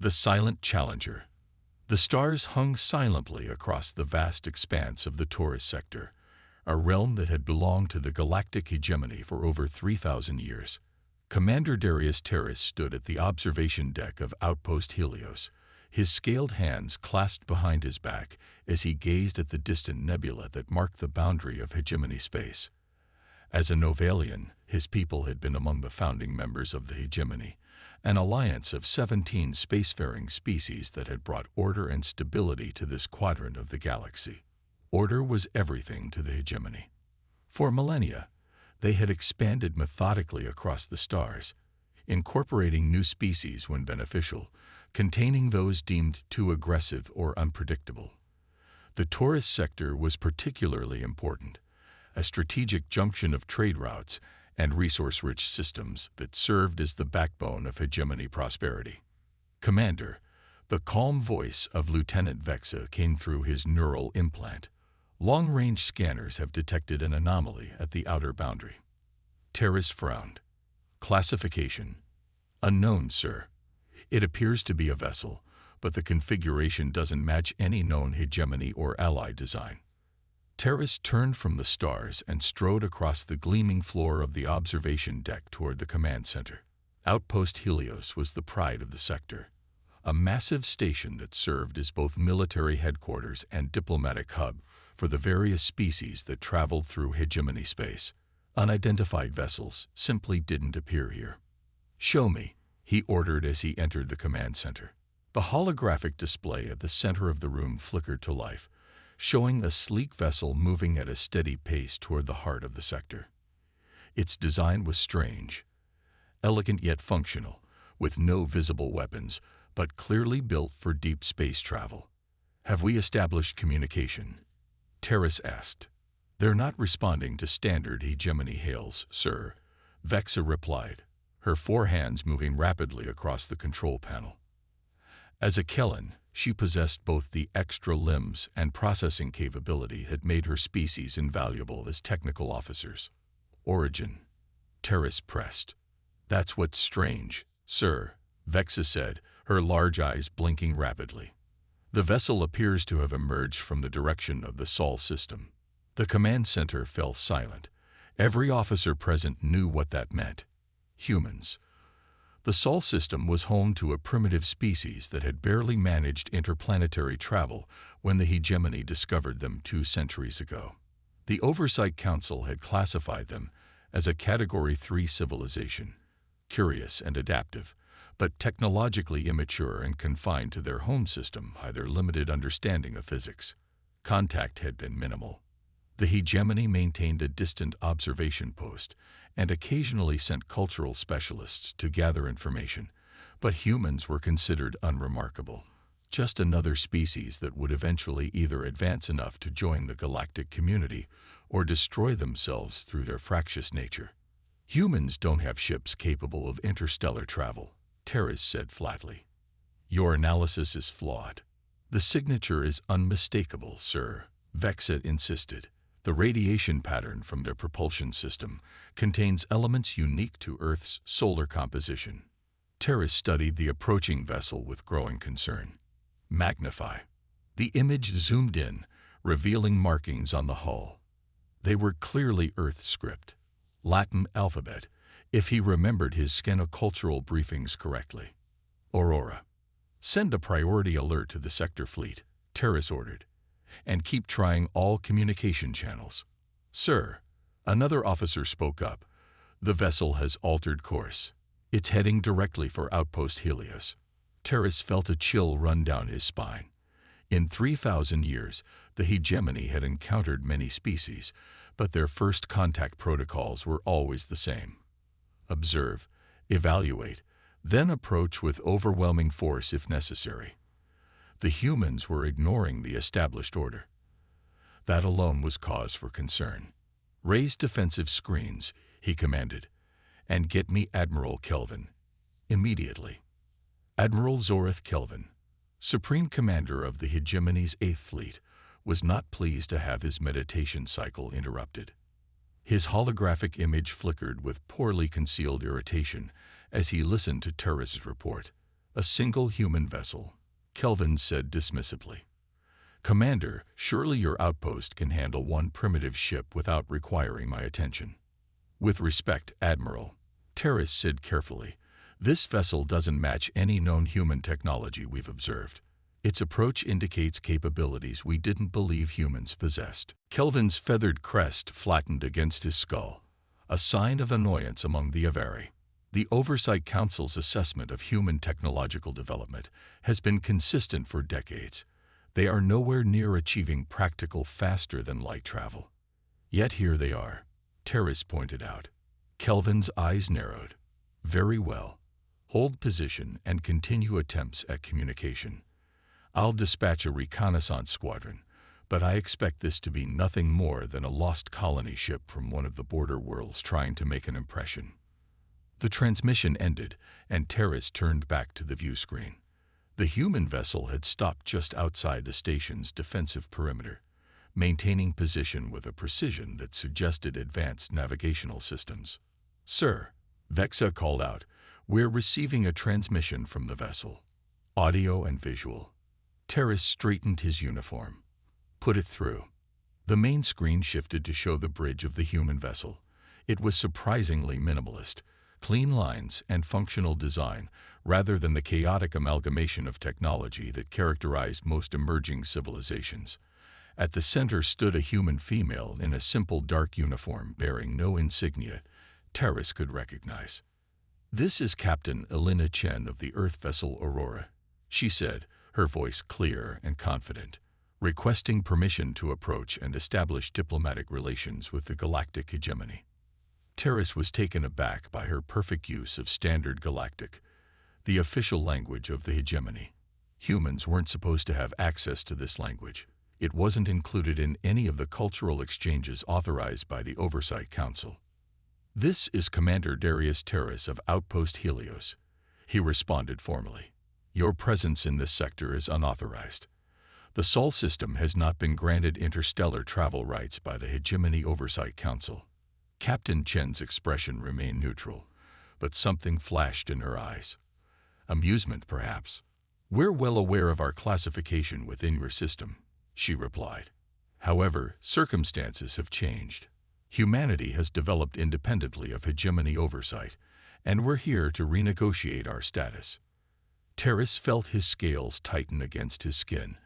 The Silent Challenger. The stars hung silently across the vast expanse of the Taurus sector, a realm that had belonged to the galactic hegemony for over 3,000 years. Commander Darius Terrace stood at the observation deck of Outpost Helios, his scaled hands clasped behind his back as he gazed at the distant nebula that marked the boundary of hegemony space. As a Novalian, his people had been among the founding members of the hegemony, an alliance of 17 spacefaring species that had brought order and stability to this quadrant of the galaxy. Order was everything to the hegemony. For millennia, they had expanded methodically across the stars, incorporating new species when beneficial, containing those deemed too aggressive or unpredictable. The Taurus sector was particularly important, a strategic junction of trade routes and resource-rich systems that served as the backbone of hegemony prosperity. Commander, the calm voice of Lieutenant Vexa came through his neural implant. Long-range scanners have detected an anomaly at the outer boundary. Terrace frowned. Classification: unknown, sir. It appears to be a vessel, but the configuration doesn't match any known hegemony or ally design. Terrace turned from the stars and strode across the gleaming floor of the observation deck toward the command center. Outpost Helios was the pride of the sector, a massive station that served as both military headquarters and diplomatic hub for the various species that traveled through hegemony space. Unidentified vessels simply didn't appear here. "Show me," he ordered as he entered the command center. The holographic display at the center of the room flickered to life, showing a sleek vessel moving at a steady pace toward the heart of the sector. Its design was strange, elegant yet functional, with no visible weapons, but clearly built for deep space travel. "Have we established communication?" Terrace asked. "They're not responding to standard hegemony hails, sir," Vexa replied, her four hands moving rapidly across the control panel. As a Kellen, she possessed both the extra limbs and processing capability that made her species invaluable as technical officers. "Origin," Terrace pressed. "That's what's strange, sir," Vexa said, her large eyes blinking rapidly. "The vessel appears to have emerged from the direction of the Sol system." The command center fell silent. Every officer present knew what that meant. Humans. The Sol system was home to a primitive species that had barely managed interplanetary travel when the hegemony discovered them 2 centuries ago. The Oversight Council had classified them as a Category 3 civilization, curious and adaptive, but technologically immature and confined to their home system by their limited understanding of physics. Contact had been minimal. The hegemony maintained a distant observation post and occasionally sent cultural specialists to gather information, but humans were considered unremarkable, just another species that would eventually either advance enough to join the galactic community or destroy themselves through their fractious nature. "Humans don't have ships capable of interstellar travel," Terrace said flatly. "Your analysis is flawed." "The signature is unmistakable, sir," Vexa insisted. "The radiation pattern from their propulsion system contains elements unique to Earth's solar composition." Terrace studied the approaching vessel with growing concern. "Magnify." The image zoomed in, revealing markings on the hull. They were clearly Earth script, Latin alphabet, if he remembered his scenocultural briefings correctly. "Aurora. Send a priority alert to the sector fleet," Terrace ordered, "and keep trying all communication channels." "Sir," another officer spoke up, "the vessel has altered course. It's heading directly for Outpost Helios." Terrace felt a chill run down his spine. In 3,000 years, the hegemony had encountered many species, but their first contact protocols were always the same. Observe, evaluate, then approach with overwhelming force if necessary. The humans were ignoring the established order. That alone was cause for concern. "Raise defensive screens," he commanded, "and get me Admiral Kelvin. Immediately." Admiral Zorith Kelvin, Supreme Commander of the hegemony's 8th Fleet, was not pleased to have his meditation cycle interrupted. His holographic image flickered with poorly concealed irritation as he listened to Terrace's report. A single human vessel, Kelvin said dismissively. Commander, surely your outpost can handle one primitive ship without requiring my attention. With respect, Admiral, Terrace said carefully, this vessel doesn't match any known human technology we've observed. Its approach indicates capabilities we didn't believe humans possessed. Kelvin's feathered crest flattened against his skull, a sign of annoyance among the Avari. The Oversight Council's assessment of human technological development has been consistent for decades. They are nowhere near achieving practical faster-than-light travel. Yet here they are, Terrace pointed out. Kelvin's eyes narrowed. Very well. Hold position and continue attempts at communication. I'll dispatch a reconnaissance squadron, but I expect this to be nothing more than a lost colony ship from one of the border worlds trying to make an impression. The transmission ended, and Terrace turned back to the view screen. The human vessel had stopped just outside the station's defensive perimeter, maintaining position with a precision that suggested advanced navigational systems. Sir, Vexa called out, we're receiving a transmission from the vessel. Audio and visual. Terrace straightened his uniform. Put it through. The main screen shifted to show the bridge of the human vessel. It was surprisingly minimalist, clean lines and functional design, rather than the chaotic amalgamation of technology that characterized most emerging civilizations. At the center stood a human female in a simple dark uniform bearing no insignia Terrace could recognize. This is Captain Elena Chen of the Earth vessel Aurora, she said, her voice clear and confident, requesting permission to approach and establish diplomatic relations with the galactic hegemony. Terrace was taken aback by her perfect use of Standard Galactic, the official language of the hegemony. Humans weren't supposed to have access to this language. It wasn't included in any of the cultural exchanges authorized by the Oversight Council. This is Commander Darius Terrace of Outpost Helios, he responded formally. Your presence in this sector is unauthorized. The Sol system has not been granted interstellar travel rights by the Hegemony Oversight Council. Captain Chen's expression remained neutral, but something flashed in her eyes. Amusement, perhaps. We're well aware of our classification within your system, she replied. However, circumstances have changed. Humanity has developed independently of hegemony oversight, and we're here to renegotiate our status. Terrace felt his scales tighten against his skin,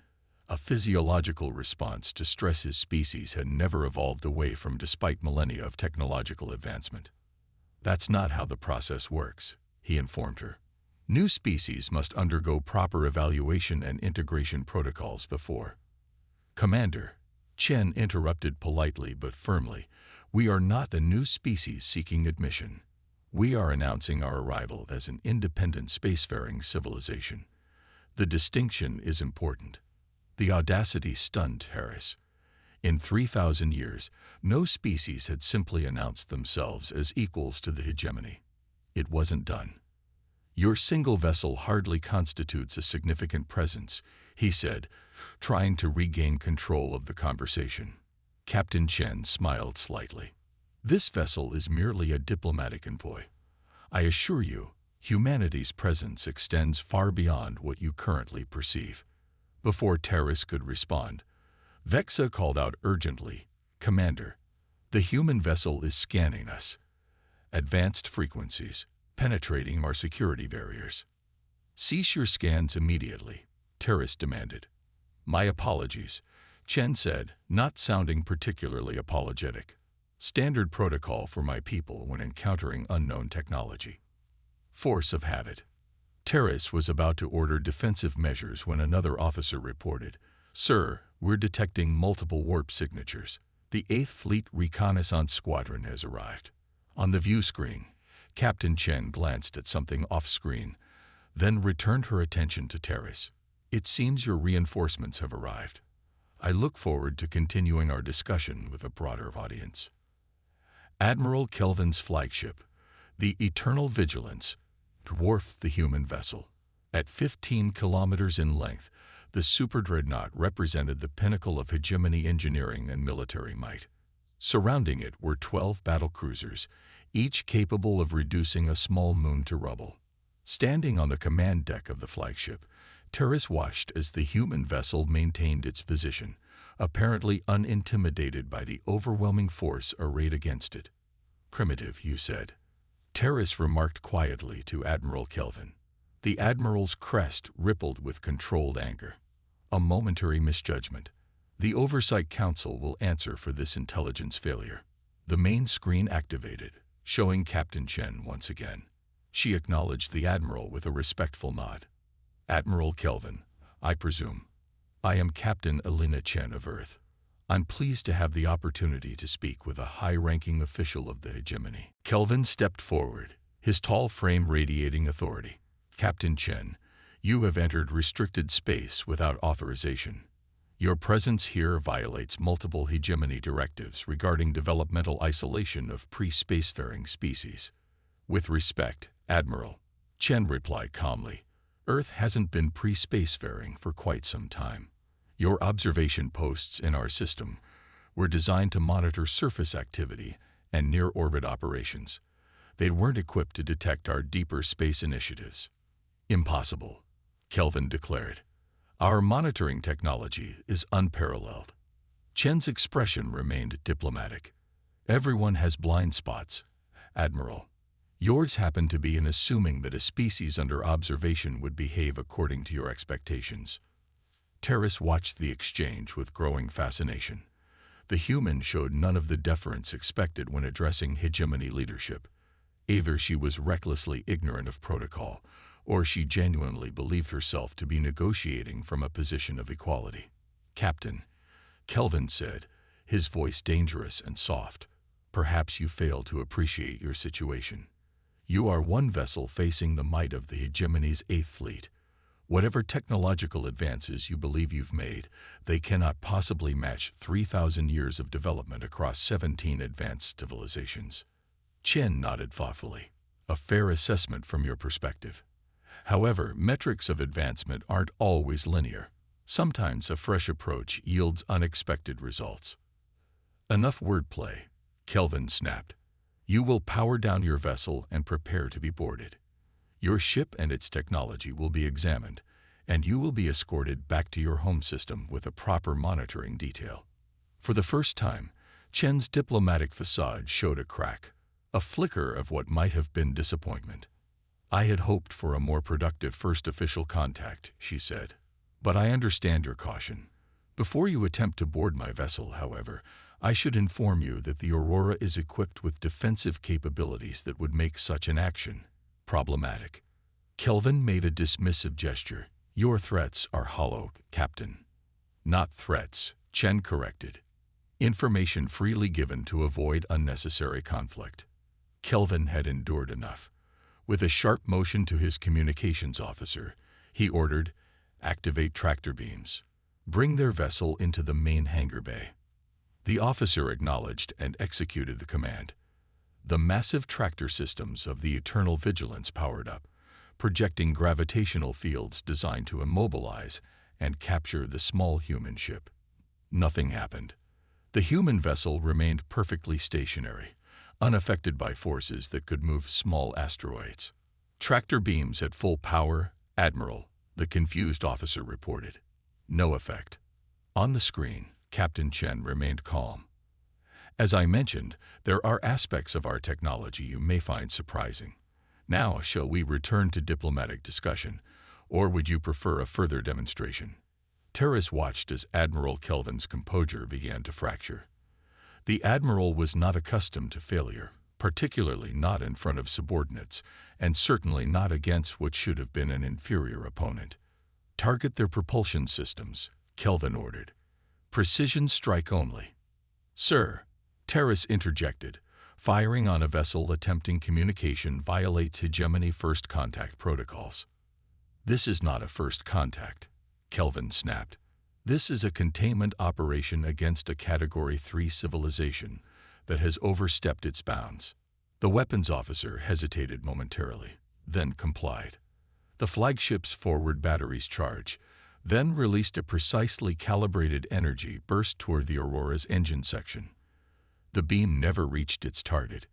a physiological response to stress his species had never evolved away from despite millennia of technological advancement. That's not how the process works, he informed her. New species must undergo proper evaluation and integration protocols before. Commander, Chen interrupted politely but firmly, we are not a new species seeking admission. We are announcing our arrival as an independent spacefaring civilization. The distinction is important. The audacity stunned Harris. In 3,000 years, no species had simply announced themselves as equals to the hegemony. It wasn't done. Your single vessel hardly constitutes a significant presence, he said, trying to regain control of the conversation. Captain Chen smiled slightly. This vessel is merely a diplomatic envoy. I assure you, humanity's presence extends far beyond what you currently perceive. Before Terrace could respond, Vexa called out urgently, Commander, the human vessel is scanning us. Advanced frequencies, penetrating our security barriers. Cease your scans immediately, Terrace demanded. My apologies, Chen said, not sounding particularly apologetic. Standard protocol for my people when encountering unknown technology. Force of habit. Terrace was about to order defensive measures when another officer reported, Sir, we're detecting multiple warp signatures. The 8th Fleet Reconnaissance Squadron has arrived. On the view screen, Captain Chen glanced at something off-screen, then returned her attention to Terrace. It seems your reinforcements have arrived. I look forward to continuing our discussion with a broader audience. Admiral Kelvin's flagship, the Eternal Vigilance, dwarfed the human vessel. At 15 kilometers in length, the superdreadnought represented the pinnacle of hegemony engineering and military might. Surrounding it were 12 battlecruisers, each capable of reducing a small moon to rubble. Standing on the command deck of the flagship, Terrace watched as the human vessel maintained its position, apparently unintimidated by the overwhelming force arrayed against it. "Primitive," you said. Terrace remarked quietly to Admiral Kelvin. The Admiral's crest rippled with controlled anger. "A momentary misjudgment. The Oversight Council will answer for this intelligence failure." The main screen activated, showing Captain Chen once again. She acknowledged the Admiral with a respectful nod. "Admiral Kelvin, I presume. I am Captain Elena Chen of Earth. I'm pleased to have the opportunity to speak with a high-ranking official of the hegemony." Kelvin stepped forward, his tall frame radiating authority. "Captain Chen, you have entered restricted space without authorization. Your presence here violates multiple hegemony directives regarding developmental isolation of pre-spacefaring species." "With respect, Admiral," Chen replied calmly, "Earth hasn't been pre-spacefaring for quite some time. Your observation posts in our system were designed to monitor surface activity and near-orbit operations. They weren't equipped to detect our deeper space initiatives." "Impossible," Kelvin declared. "Our monitoring technology is unparalleled." Chen's expression remained diplomatic. "Everyone has blind spots, Admiral. Yours happened to be in assuming that a species under observation would behave according to your expectations." Terrace watched the exchange with growing fascination. The human showed none of the deference expected when addressing hegemony leadership. Either she was recklessly ignorant of protocol, or she genuinely believed herself to be negotiating from a position of equality. "Captain," Kelvin said, his voice dangerous and soft, "perhaps you fail to appreciate your situation. You are one vessel facing the might of the hegemony's 8th Fleet. Whatever technological advances you believe you've made, they cannot possibly match 3,000 years of development across 17 advanced civilizations." Chen nodded thoughtfully. "A fair assessment from your perspective. However, metrics of advancement aren't always linear. Sometimes a fresh approach yields unexpected results." "Enough wordplay," Kelvin snapped. "You will power down your vessel and prepare to be boarded. Your ship and its technology will be examined, and you will be escorted back to your home system with a proper monitoring detail." For the first time, Chen's diplomatic facade showed a crack, a flicker of what might have been disappointment. "I had hoped for a more productive first official contact," she said. "But I understand your caution. Before you attempt to board my vessel, however, I should inform you that the Aurora is equipped with defensive capabilities that would make such an action problematic." Kelvin made a dismissive gesture. "Your threats are hollow, Captain." "Not threats," Chen corrected. "Information freely given to avoid unnecessary conflict." Kelvin had endured enough. With a sharp motion to his communications officer, he ordered, "Activate tractor beams. Bring their vessel into the main hangar bay." The officer acknowledged and executed the command. The massive tractor systems of the Eternal Vigilance powered up, projecting gravitational fields designed to immobilize and capture the small human ship. Nothing happened. The human vessel remained perfectly stationary, unaffected by forces that could move small asteroids. "Tractor beams at full power, Admiral," the confused officer reported. No effect. On the screen, Captain Chen remained calm. "As I mentioned, there are aspects of our technology you may find surprising. Now, shall we return to diplomatic discussion, or would you prefer a further demonstration?" Terrace watched as Admiral Kelvin's composure began to fracture. The Admiral was not accustomed to failure, particularly not in front of subordinates, and certainly not against what should have been an inferior opponent. "Target their propulsion systems," Kelvin ordered. "Precision strike only." "Sir," Terrace interjected, "firing on a vessel attempting communication violates hegemony first contact protocols." "This is not a first contact," Kelvin snapped. "This is a containment operation against a Category 3 civilization that has overstepped its bounds." The weapons officer hesitated momentarily, then complied. The flagship's forward batteries charged, then released a precisely calibrated energy burst toward the Aurora's engine section. The beam never reached its target.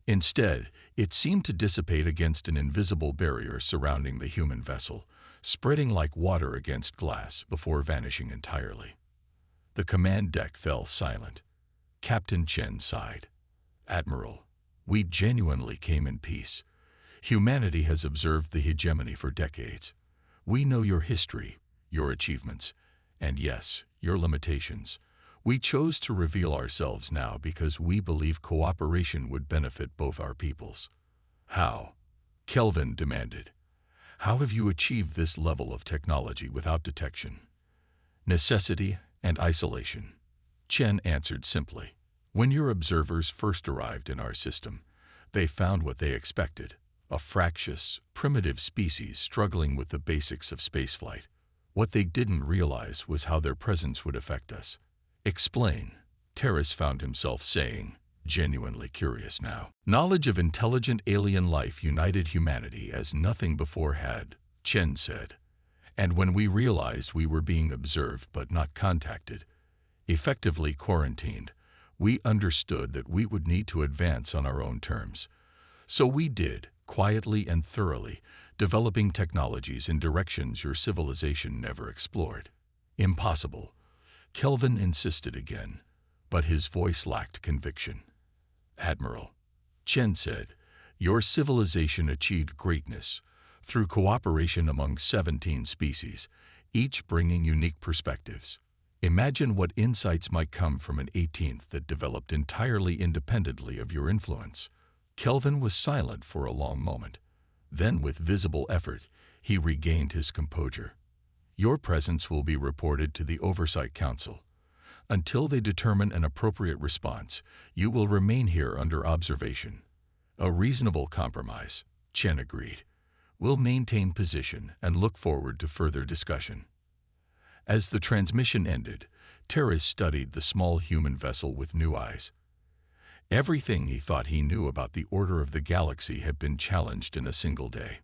Instead, it seemed to dissipate against an invisible barrier surrounding the human vessel, spreading like water against glass before vanishing entirely. The command deck fell silent. Captain Chen sighed. "Admiral, we genuinely came in peace. Humanity has observed the hegemony for decades. We know your history, your achievements, and yes, your limitations. We chose to reveal ourselves now because we believe cooperation would benefit both our peoples." "How?" Kelvin demanded. "How have you achieved this level of technology without detection?" "Necessity and isolation," Chen answered simply. "When your observers first arrived in our system, they found what they expected, a fractious, primitive species struggling with the basics of spaceflight. What they didn't realize was how their presence would affect us." "Explain," Terrace found himself saying, genuinely curious now. "Knowledge of intelligent alien life united humanity as nothing before had," Chen said. "And when we realized we were being observed but not contacted, effectively quarantined, we understood that we would need to advance on our own terms. So we did, quietly and thoroughly, developing technologies in directions your civilization never explored." "Impossible," Kelvin insisted again, but his voice lacked conviction. "Admiral," Chen said, "your civilization achieved greatness through cooperation among 17 species, each bringing unique perspectives. Imagine what insights might come from an 18th that developed entirely independently of your influence." Kelvin was silent for a long moment. Then, with visible effort, he regained his composure. "Your presence will be reported to the Oversight Council. Until they determine an appropriate response, you will remain here under observation." "A reasonable compromise," Chen agreed. "We'll maintain position and look forward to further discussion." As the transmission ended, Terrace studied the small human vessel with new eyes. Everything he thought he knew about the order of the galaxy had been challenged in a single day.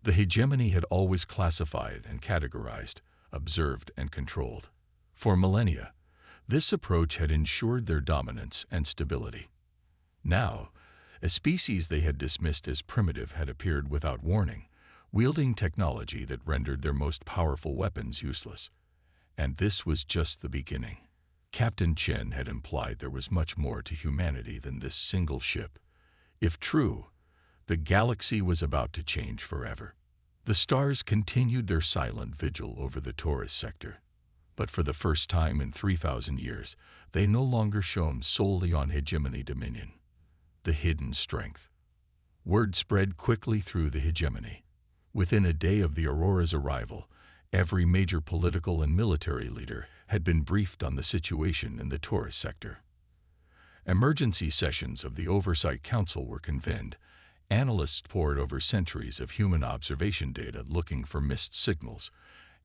The hegemony had always classified and categorized, observed and controlled. For millennia, this approach had ensured their dominance and stability. Now, a species they had dismissed as primitive had appeared without warning, wielding technology that rendered their most powerful weapons useless. And this was just the beginning. Captain Chen had implied there was much more to humanity than this single ship. If true, the galaxy was about to change forever. The stars continued their silent vigil over the Taurus sector. But for the first time in 3,000 years, they no longer shone solely on hegemony dominion. The hidden strength. Word spread quickly through the hegemony. Within a day of the Aurora's arrival, every major political and military leader had been briefed on the situation in the Taurus sector. Emergency sessions of the Oversight Council were convened. Analysts pored over centuries of human observation data looking for missed signals,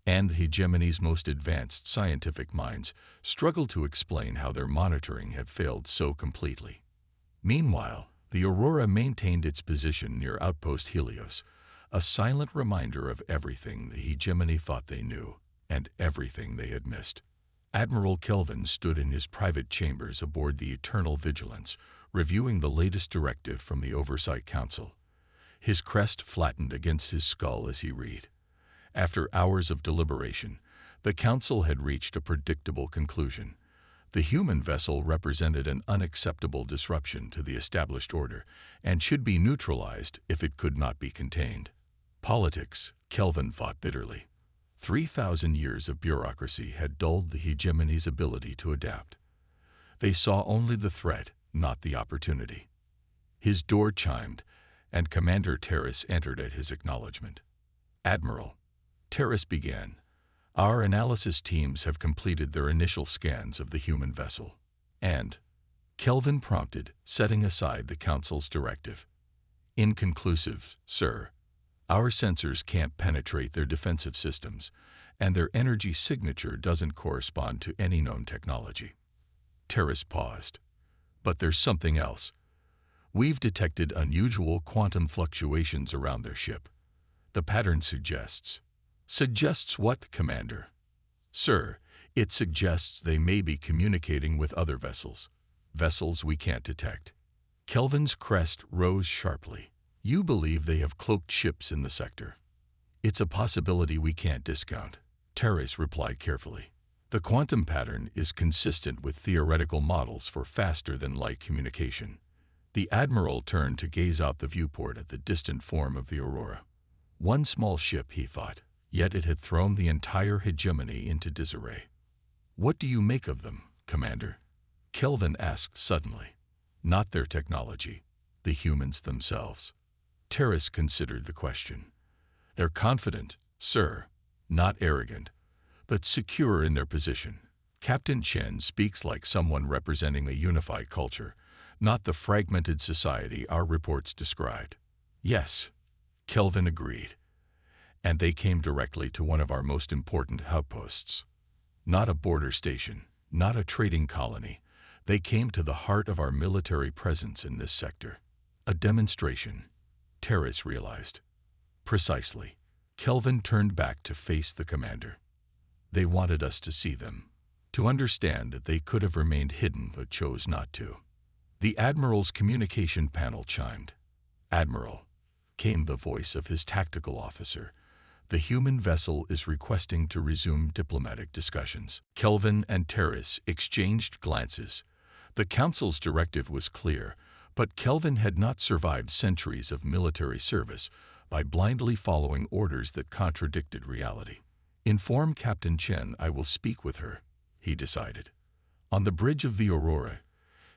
and the hegemony's most advanced scientific minds struggled to explain how their monitoring had failed so completely. Meanwhile, the Aurora maintained its position near Outpost Helios, a silent reminder of everything the hegemony thought they knew, and everything they had missed. Admiral Kelvin stood in his private chambers aboard the Eternal Vigilance, reviewing the latest directive from the Oversight Council. His crest flattened against his skull as he read. After hours of deliberation, the Council had reached a predictable conclusion. The human vessel represented an unacceptable disruption to the established order and should be neutralized if it could not be contained. Politics, Kelvin thought bitterly. 3,000 years of bureaucracy had dulled the hegemony's ability to adapt. They saw only the threat, not the opportunity. His door chimed, and Commander Terrace entered at his acknowledgement. "Admiral," Terrace began, "our analysis teams have completed their initial scans of the human vessel." "And?" Kelvin prompted, setting aside the Council's directive. "Inconclusive, sir. Our sensors can't penetrate their defensive systems, and their energy signature doesn't correspond to any known technology." Terrace paused. "But there's something else. We've detected unusual quantum fluctuations around their ship. The pattern suggests." "Suggests what, Commander?" "Sir, it suggests they may be communicating with other vessels. Vessels we can't detect." Kelvin's crest rose sharply. You believe they have cloaked ships in the sector? It's a possibility we can't discount, Terrace replied carefully. The quantum pattern is consistent with theoretical models for faster-than-light communication. The Admiral turned to gaze out the viewport at the distant form of the Aurora. One small ship, he thought, yet it had thrown the entire hegemony into disarray. What do you make of them, Commander? Kelvin asked suddenly. Not their technology, the humans themselves. Terrace considered the question. They're confident, sir, not arrogant, but secure in their position. Captain Chen speaks like someone representing a unified culture, not the fragmented society our reports described. Yes, Kelvin agreed. And they came directly to one of our most important outposts. Not a border station, not a trading colony. They came to the heart of our military presence in this sector. A demonstration, Terrace realized. Precisely. Kelvin turned back to face the commander. They wanted us to see them, to understand that they could have remained hidden but chose not to. The Admiral's communication panel chimed. Admiral, came the voice of his tactical officer. The human vessel is requesting to resume diplomatic discussions. Kelvin and Terrace exchanged glances. The Council's directive was clear, but Kelvin had not survived centuries of military service by blindly following orders that contradicted reality. Inform Captain Chen I will speak with her, he decided. On the bridge of the Aurora,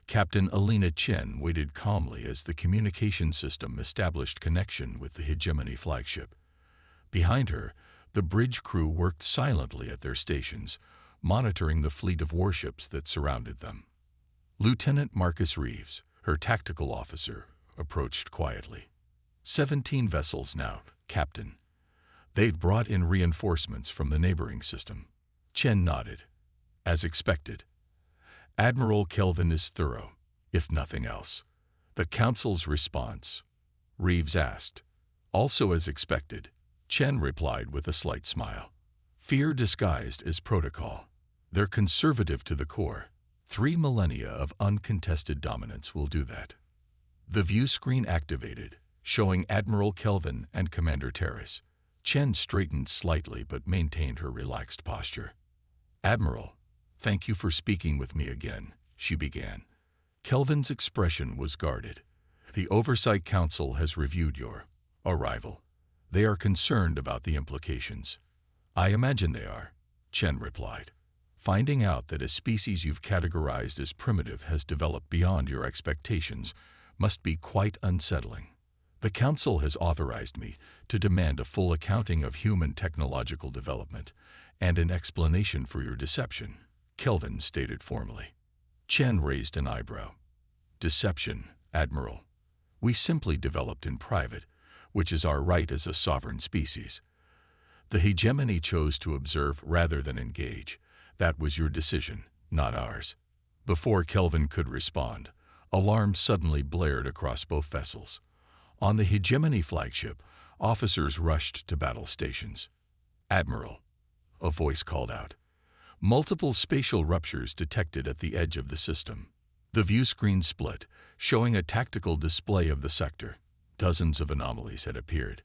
Captain Alina Chen waited calmly as the communication system established connection with the Hegemony flagship. Behind her, the bridge crew worked silently at their stations, monitoring the fleet of warships that surrounded them. Lieutenant Marcus Reeves, her tactical officer, approached quietly. 17 vessels now, Captain. They've brought in reinforcements from the neighboring system. Chen nodded. As expected. Admiral Kelvin is thorough, if nothing else. The Council's response? Reeves asked. Also as expected, Chen replied with a slight smile. Fear disguised as protocol. They're conservative to the core. 3 millennia of uncontested dominance will do that. The view screen activated, showing Admiral Kelvin and Commander Terrace. Chen straightened slightly but maintained her relaxed posture. Admiral, thank you for speaking with me again, she began. Kelvin's expression was guarded. The Oversight Council has reviewed your arrival. They are concerned about the implications. I imagine they are, Chen replied. Finding out that a species you've categorized as primitive has developed beyond your expectations must be quite unsettling. The Council has authorized me to demand a full accounting of human technological development and an explanation for your deception, Kelvin stated formally. Chen raised an eyebrow. Deception, Admiral. We simply developed in private, which is our right as a sovereign species. The hegemony chose to observe rather than engage. That was your decision, not ours. Before Kelvin could respond, alarms suddenly blared across both vessels. On the Hegemony flagship, officers rushed to battle stations. Admiral, a voice called out. Multiple spatial ruptures detected at the edge of the system. The view screen split, showing a tactical display of the sector. Dozens of anomalies had appeared,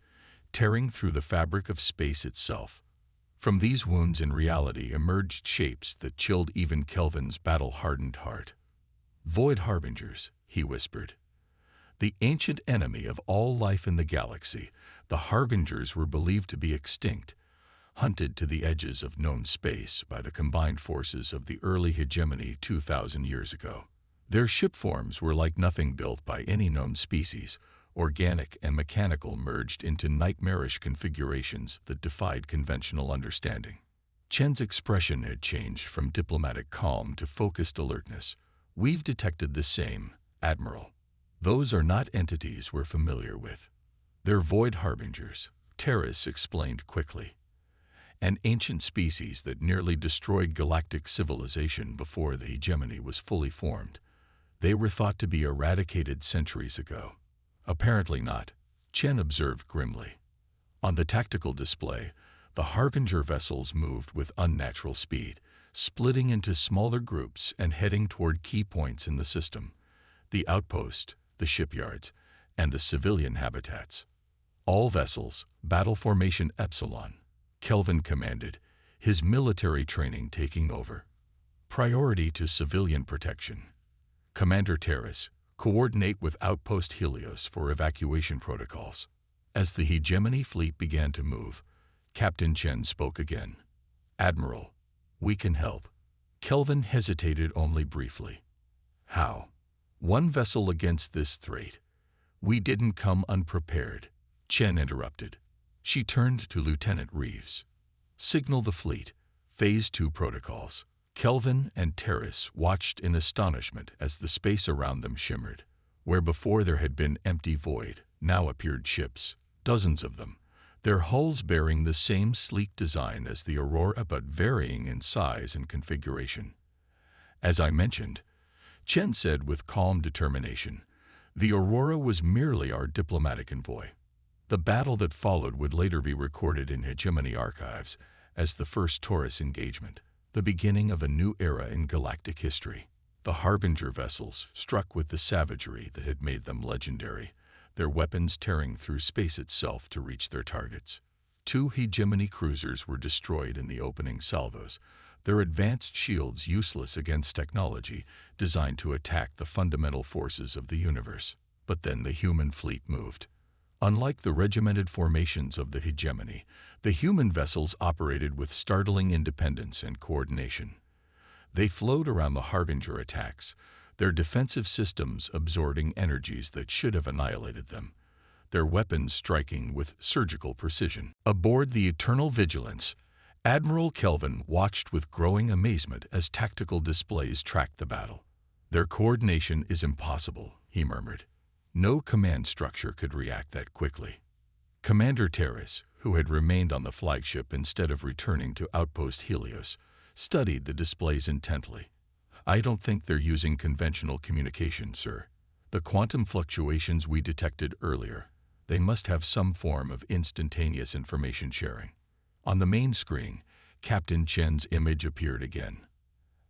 tearing through the fabric of space itself. From these wounds in reality emerged shapes that chilled even Kelvin's battle-hardened heart. Void Harbingers, he whispered. The ancient enemy of all life in the galaxy, the Harbingers were believed to be extinct, hunted to the edges of known space by the combined forces of the early hegemony 2,000 years ago. Their ship forms were like nothing built by any known species, organic and mechanical merged into nightmarish configurations that defied conventional understanding. Chen's expression had changed from diplomatic calm to focused alertness. We've detected the same, Admiral. Those are not entities we're familiar with. They're Void Harbingers, Terrace explained quickly. An ancient species that nearly destroyed galactic civilization before the hegemony was fully formed. They were thought to be eradicated centuries ago. Apparently not, Chen observed grimly. On the tactical display, the Harbinger vessels moved with unnatural speed, splitting into smaller groups and heading toward key points in the system. The outpost, the shipyards, and the civilian habitats. All vessels, Battle Formation Epsilon, Kelvin commanded, his military training taking over. Priority to civilian protection. Commander Terrace, coordinate with Outpost Helios for evacuation protocols. As the Hegemony fleet began to move, Captain Chen spoke again. Admiral, we can help. Kelvin hesitated only briefly. How? One vessel against this threat. We didn't come unprepared, Chen interrupted. She turned to Lieutenant Reeves. Signal the fleet. Phase 2 protocols. Kelvin and Terrace watched in astonishment as the space around them shimmered. Where before there had been empty void, now appeared ships, dozens of them, their hulls bearing the same sleek design as the Aurora but varying in size and configuration. As I mentioned, Chen said with calm determination, the Aurora was merely our diplomatic envoy. The battle that followed would later be recorded in Hegemony archives as the first Taurus engagement, the beginning of a new era in galactic history. The Harbinger vessels struck with the savagery that had made them legendary, their weapons tearing through space itself to reach their targets. 2 Hegemony cruisers were destroyed in the opening salvos, their advanced shields useless against technology designed to attack the fundamental forces of the universe. But then the human fleet moved. Unlike the regimented formations of the Hegemony, the human vessels operated with startling independence and coordination. They flowed around the Harbinger attacks, their defensive systems absorbing energies that should have annihilated them, their weapons striking with surgical precision. Aboard the Eternal Vigilance, Admiral Kelvin watched with growing amazement as tactical displays tracked the battle. Their coordination is impossible, he murmured. No command structure could react that quickly. Commander Terrace, who had remained on the flagship instead of returning to Outpost Helios, studied the displays intently. I don't think they're using conventional communication, sir. The quantum fluctuations we detected earlier, they must have some form of instantaneous information sharing. On the main screen, Captain Chen's image appeared again.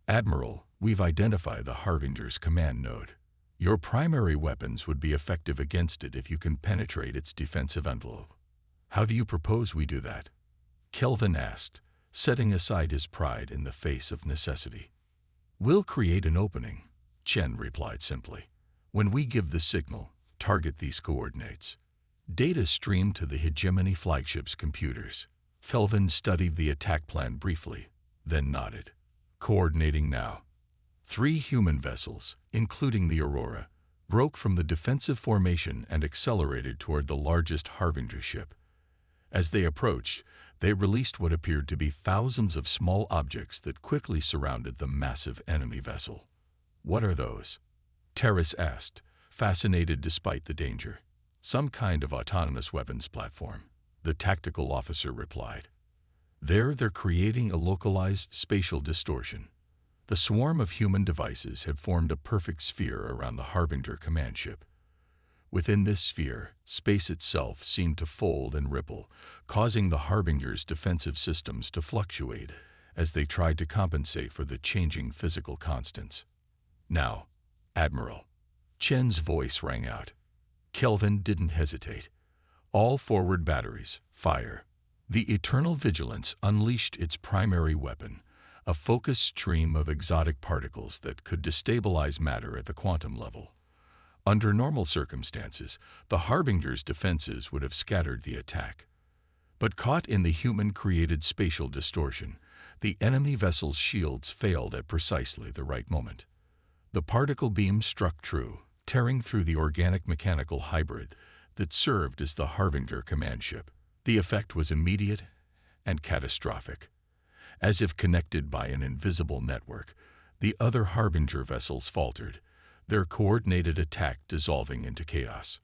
Admiral, we've identified the Harbinger's command node. Your primary weapons would be effective against it if you can penetrate its defensive envelope. How do you propose we do that? Kelvin asked, setting aside his pride in the face of necessity. We'll create an opening, Chen replied simply. When we give the signal, target these coordinates. Data streamed to the Hegemony flagship's computers. Kelvin studied the attack plan briefly, then nodded. Coordinating now. 3 human vessels, including the Aurora, broke from the defensive formation and accelerated toward the largest Harbinger ship. As they approached, they released what appeared to be thousands of small objects that quickly surrounded the massive enemy vessel. What are those? Terrace asked, fascinated despite the danger. Some kind of autonomous weapons platform, the tactical officer replied. They're creating a localized spatial distortion. The swarm of human devices had formed a perfect sphere around the Harbinger command ship. Within this sphere, space itself seemed to fold and ripple, causing the Harbinger's defensive systems to fluctuate as they tried to compensate for the changing physical constants. Now, Admiral, Chen's voice rang out. Kelvin didn't hesitate. All forward batteries, fire. The Eternal Vigilance unleashed its primary weapon, a focused stream of exotic particles that could destabilize matter at the quantum level. Under normal circumstances, the Harbinger's defenses would have scattered the attack. But caught in the human-created spatial distortion, the enemy vessel's shields failed at precisely the right moment. The particle beam struck true, tearing through the organic-mechanical hybrid that served as the Harbinger command ship. The effect was immediate and catastrophic. As if connected by an invisible network, the other Harbinger vessels faltered, their coordinated attack dissolving into chaos.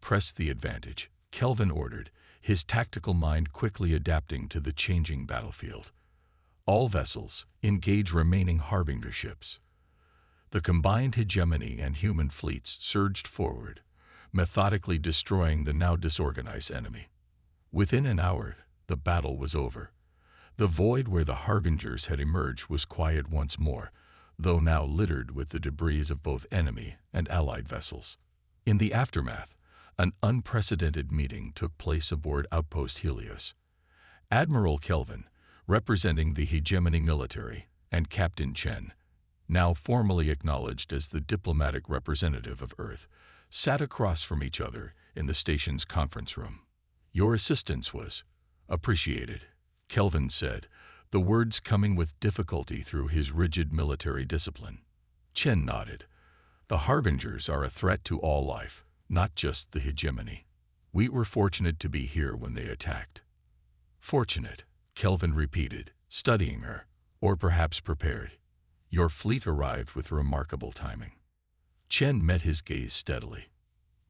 Press the advantage, Kelvin ordered, his tactical mind quickly adapting to the changing battlefield. All vessels, engage remaining Harbinger ships. The combined Hegemony and human fleets surged forward, methodically destroying the now disorganized enemy. Within an hour, the battle was over. The void where the Harbingers had emerged was quiet once more, though now littered with the debris of both enemy and allied vessels. In the aftermath, an unprecedented meeting took place aboard Outpost Helios. Admiral Kelvin, representing the hegemony military, and Captain Chen, now formally acknowledged as the diplomatic representative of Earth, sat across from each other in the station's conference room. "Your assistance was appreciated," Kelvin said, the words coming with difficulty through his rigid military discipline. Chen nodded. "The Harbingers are a threat to all life, not just the hegemony. We were fortunate to be here when they attacked." "Fortunate," Kelvin repeated, studying her, "or perhaps prepared. Your fleet arrived with remarkable timing." Chen met his gaze steadily.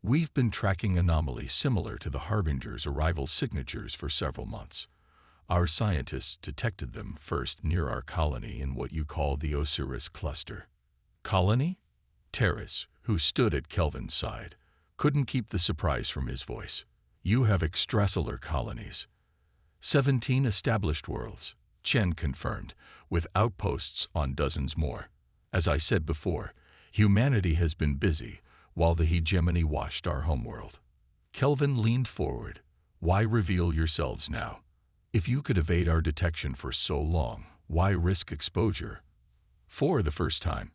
"We've been tracking anomalies similar to the Harbingers' arrival signatures for several months. Our scientists detected them first near our colony in what you call the Osiris Cluster." "Colony?" Terrace, who stood at Kelvin's side, couldn't keep the surprise from his voice. "You have extrasolar colonies." 17 established worlds, Chen confirmed, with outposts on dozens more. "As I said before, humanity has been busy while the hegemony washed our homeworld." Kelvin leaned forward. "Why reveal yourselves now? If you could evade our detection for so long, why risk exposure?" For the first time,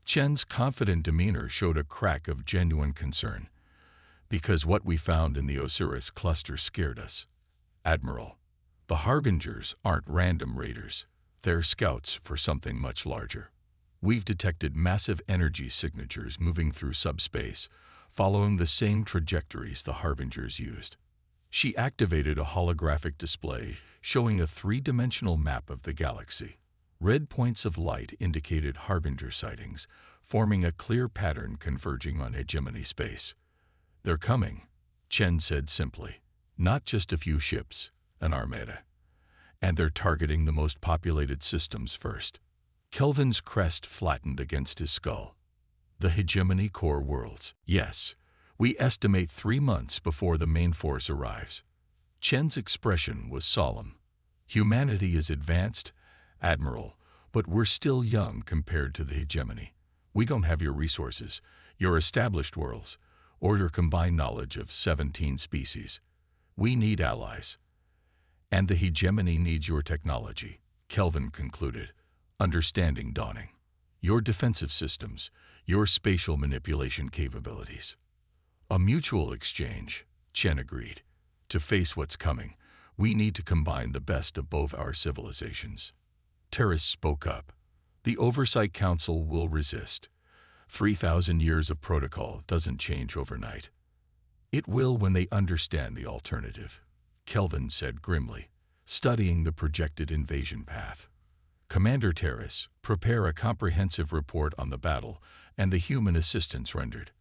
Chen's confident demeanor showed a crack of genuine concern. "Because what we found in the Osiris Cluster scared us, Admiral. The Harbingers aren't random raiders. They're scouts for something much larger. We've detected massive energy signatures moving through subspace, following the same trajectories the Harbingers used." She activated a holographic display showing a three-dimensional map of the galaxy. Red points of light indicated Harbinger sightings, forming a clear pattern converging on hegemony space. "They're coming," Chen said simply. "Not just a few ships, an armada. And they're targeting the most populated systems first." Kelvin's crest flattened against his skull. "The hegemony core worlds. Yes. We estimate 3 months before the main force arrives." Chen's expression was solemn. "Humanity is advanced, Admiral, but we're still young compared to the hegemony. We don't have your resources, your established worlds, or your combined knowledge of 17 species. We need allies. And the hegemony needs your technology," Kelvin concluded, understanding dawning. "Your defensive systems, your spatial manipulation capabilities." "A mutual exchange," Chen agreed. "To face what's coming, we need to combine the best of both our civilizations." Terrace spoke up. "The Oversight Council will resist. 3,000 years of protocol doesn't change overnight." "It will when they understand the alternative," Kelvin said grimly, studying the projected invasion path. "Commander Terrace, prepare a comprehensive report on the battle and the human assistance rendered.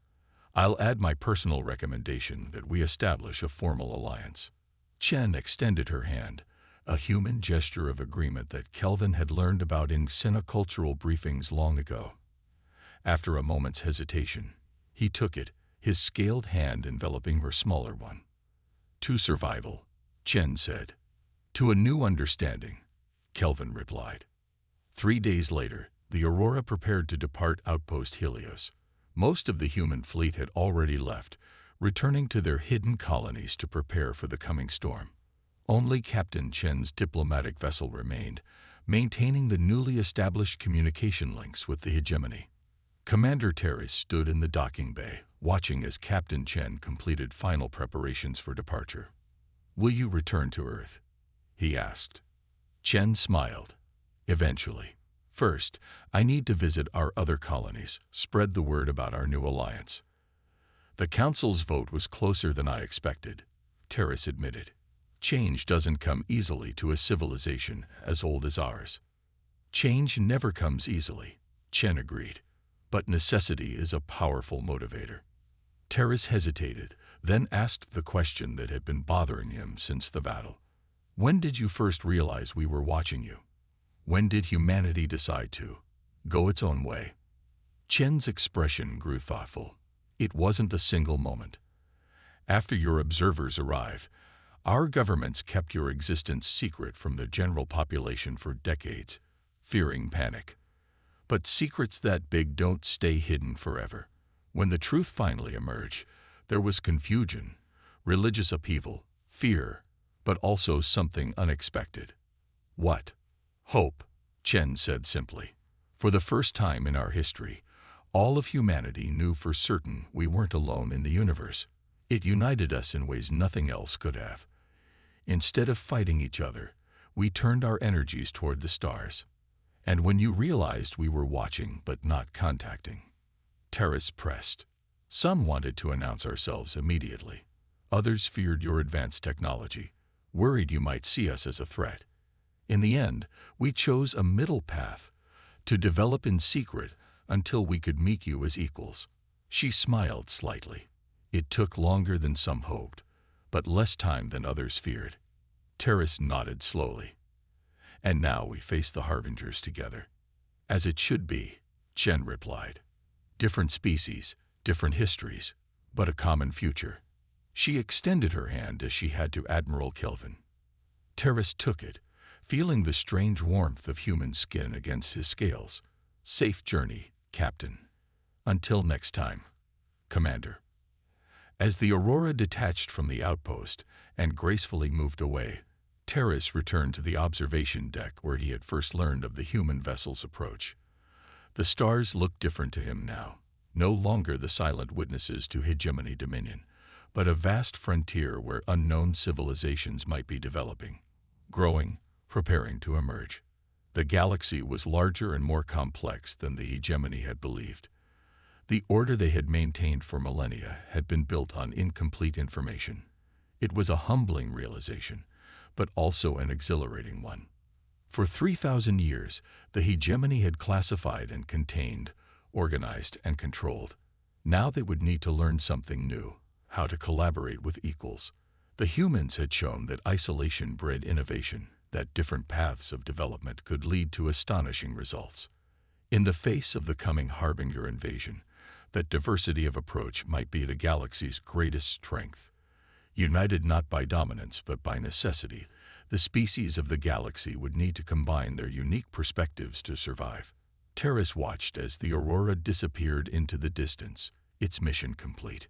I'll add my personal recommendation that we establish a formal alliance." Chen extended her hand, a human gesture of agreement that Kelvin had learned about in cinecultural briefings long ago. After a moment's hesitation, he took it, his scaled hand enveloping her smaller one. "To survival," Chen said. "To a new understanding," Kelvin replied. 3 days later, the Aurora prepared to depart Outpost Helios. Most of the human fleet had already left, returning to their hidden colonies to prepare for the coming storm. Only Captain Chen's diplomatic vessel remained, maintaining the newly established communication links with the hegemony. Commander Terrace stood in the docking bay, watching as Captain Chen completed final preparations for departure. "Will you return to Earth?" he asked. Chen smiled. "Eventually. First, I need to visit our other colonies, spread the word about our new alliance." "The Council's vote was closer than I expected," Terrace admitted. "Change doesn't come easily to a civilization as old as ours." "Change never comes easily," Chen agreed. "But necessity is a powerful motivator." Terrace hesitated, then asked the question that had been bothering him since the battle. "When did you first realize we were watching you? When did humanity decide to go its own way?" Chen's expression grew thoughtful. "It wasn't a single moment. After your observers arrived, our governments kept your existence secret from the general population for decades, fearing panic. But secrets that big don't stay hidden forever. When the truth finally emerged, there was confusion, religious upheaval, fear, but also something unexpected. What? Hope, Chen said simply. For the first time in our history, all of humanity knew for certain we weren't alone in the universe. It united us in ways nothing else could have. Instead of fighting each other, we turned our energies toward the stars. And when you realized we were watching but not contacting, Terrace pressed. Some wanted to announce ourselves immediately. Others feared your advanced technology, worried you might see us as a threat. In the end, we chose a middle path, to develop in secret until we could meet you as equals. She smiled slightly. It took longer than some hoped, but less time than others feared. Terrace nodded slowly. And now we face the Harbingers together. As it should be, Chen replied. Different species, different histories, but a common future. She extended her hand as she had to Admiral Kelvin. Terrace took it, feeling the strange warmth of human skin against his scales. Safe journey, Captain. Until next time, Commander. As the Aurora detached from the outpost and gracefully moved away, Terrace returned to the observation deck where he had first learned of the human vessel's approach. The stars looked different to him now, no longer the silent witnesses to hegemony dominion, but a vast frontier where unknown civilizations might be developing, growing, preparing to emerge. The galaxy was larger and more complex than the hegemony had believed. The order they had maintained for millennia had been built on incomplete information. It was a humbling realization, but also an exhilarating one. For 3,000 years, the hegemony had classified and contained, organized and controlled. Now they would need to learn something new, how to collaborate with equals. The humans had shown that isolation bred innovation, that different paths of development could lead to astonishing results. In the face of the coming Harbinger invasion, that diversity of approach might be the galaxy's greatest strength. United not by dominance but by necessity, the species of the galaxy would need to combine their unique perspectives to survive. Terrace watched as the Aurora disappeared into the distance, its mission complete.